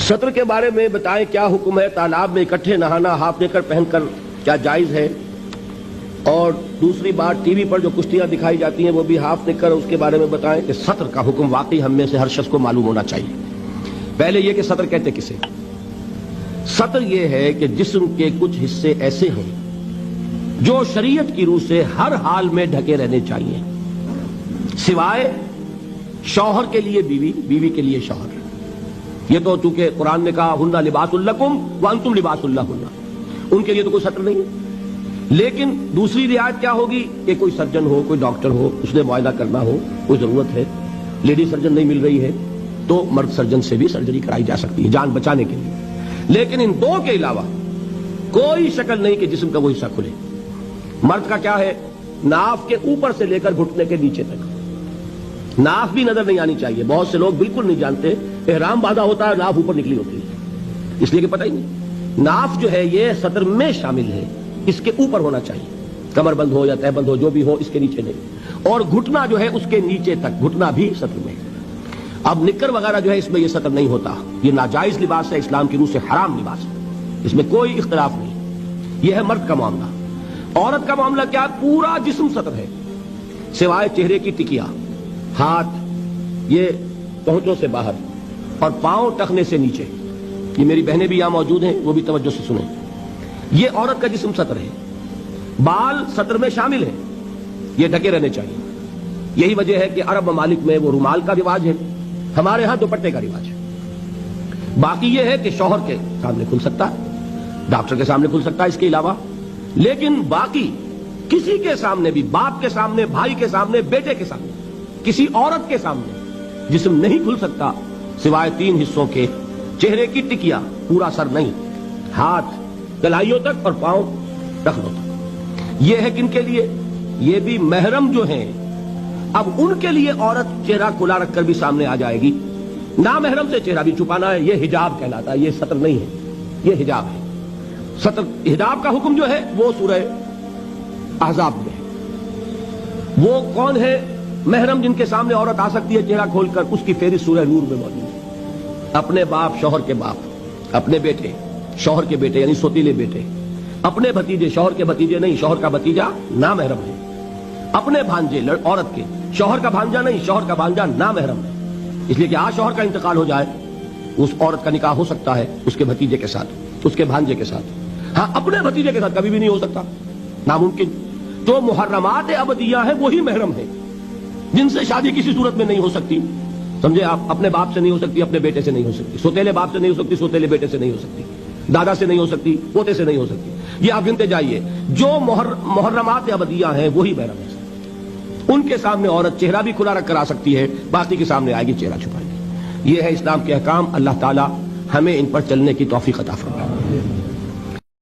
सत्र के बारे में बताएं, क्या हुक्म है? तालाब में इकट्ठे नहाना हाफ नेकर पहनकर क्या जायज है? और दूसरी बात, टीवी पर जो कुश्तियां दिखाई जाती हैं वो भी हाफ नेकर, उसके बारे में बताएं कि सत्र का हुक्म वाकई हम में से हर शख्स को मालूम होना चाहिए। पहले ये कि सत्र कहते किसे? सत्र ये है कि जिस्म के कुछ हिस्से ऐसे हैं जो शरीयत की रूह से हर हाल में ढके रहने चाहिए, सिवाय शौहर के लिए बीवी, बीवी के लिए शौहर। ये तो चूंकि कुरान ने कहा हुन्ना लिबासुल लकुम व अंतुम लिबासुल लहुन्ना, उनके लिए तो कोई सत्र नहीं है। लेकिन दूसरी रियायत क्या होगी कि कोई सर्जन हो, कोई डॉक्टर हो, उसने मुआयना करना हो, कोई जरूरत है, लेडी सर्जन नहीं मिल रही है तो मर्द सर्जन से भी सर्जरी कराई जा सकती है जान बचाने के लिए। लेकिन इन दो के अलावा कोई शक्ल नहीं कि जिस्म का वो हिस्सा खुले। मर्द का क्या है? नाफ के ऊपर से लेकर घुटने के नीचे तक नाफ भी नजर नहीं आनी चाहिए। बहुत से लोग बिल्कुल नहीं जानते, एहराम बांधा होता है, नाफ ऊपर निकली होती है, इसलिए कि पता ही नहीं। नाफ जो है ये सत्र में शामिल है, इसके ऊपर होना चाहिए, कमर बंद हो या तह बंद हो जो भी हो, इसके नीचे नहीं। और घुटना जो है उसके नीचे तक, घुटना भी सत्र में। अब निक्कर वगैरह जो है इसमें यह सत्र नहीं होता, ये नाजायज लिबास है, इस्लाम की रूह से हराम लिबास है, इसमें कोई इख्तिलाफ नहीं। यह है मर्द का मामला। औरत का मामला क्या? पूरा जिस्म सत्र है सिवाय चेहरे की टिकिया, हाथ ये पहुंचों से बाहर और पांव टखने से नीचे। ये मेरी बहनें भी यहां मौजूद हैं, वो भी तवज्जो से सुने। ये औरत का जिस्म सत्र है, बाल सत्र में शामिल है, ये ढके रहने चाहिए। यही वजह है कि अरब ममालिक में वो रुमाल का रिवाज है, हमारे यहां दुपट्टे का रिवाज है। बाकी ये है कि शौहर के सामने खुल सकता है, डॉक्टर के सामने खुल सकता है, इसके अलावा। लेकिन बाकी किसी के सामने भी, बाप के सामने, भाई के सामने, बेटे के सामने, किसी औरत के सामने जिस्म नहीं खुल सकता सिवाय तीन हिस्सों के, चेहरे की टिकिया, पूरा सर नहीं, हाथ कलाइयों तक और पांव टखनों तक। यह है किनके लिए? ये भी महरम जो हैं। अब उनके लिए औरत चेहरा खुला रखकर भी सामने आ जाएगी, ना महरम से चेहरा भी छुपाना है, यह हिजाब कहलाता है, यह सत्र नहीं है, यह हिजाब है। सत्र हिजाब का हुक्म जो है वो सूरह अहज़ाब में है। वो कौन है महरम जिनके सामने औरत आ सकती है चेहरा खोलकर? उसकी फेरिस्त सूरह नूर में मौजूद है। अपने बाप, शौहर के बाप, अपने बेटे, शौहर के बेटे यानी सोतीले बेटे, अपने भतीजे, शौहर के भतीजे नहीं, शौहर का भतीजा ना महरम है, अपने भांजे औरत के, शौहर का भांजा नहीं, शौहर का भांजा ना महरम है। इसलिए कि आज शौहर का इंतकाल हो जाए, उस औरत का निकाह हो सकता है उसके भतीजे के साथ, उसके भांजे के साथ। हाँ, अपने भतीजे के साथ कभी भी नहीं हो सकता, नामुमकिन। जो मुहर्रमात अबदिया है वही महरम है, जिनसे शादी किसी सूरत में नहीं हो सकती। समझे आप? अपने बाप से नहीं हो सकती, अपने बेटे से नहीं हो सकती, सोतेले बाप से नहीं हो सकती, सोतेले बेटे से नहीं हो सकती, दादा से नहीं हो सकती, पोते से नहीं हो सकती। ये आप गिनते जाइए। जो मुहर्रमात अबदिया हैं वही महरम है। उनके सामने औरत चेहरा भी खुला रख कर आ सकती है, बाकी के सामने आएगी चेहरा छुपाएगी। ये है इस्लाम के अहकाम। अल्लाह ताला हमें इन पर चलने की तौफीक अता फरमाए।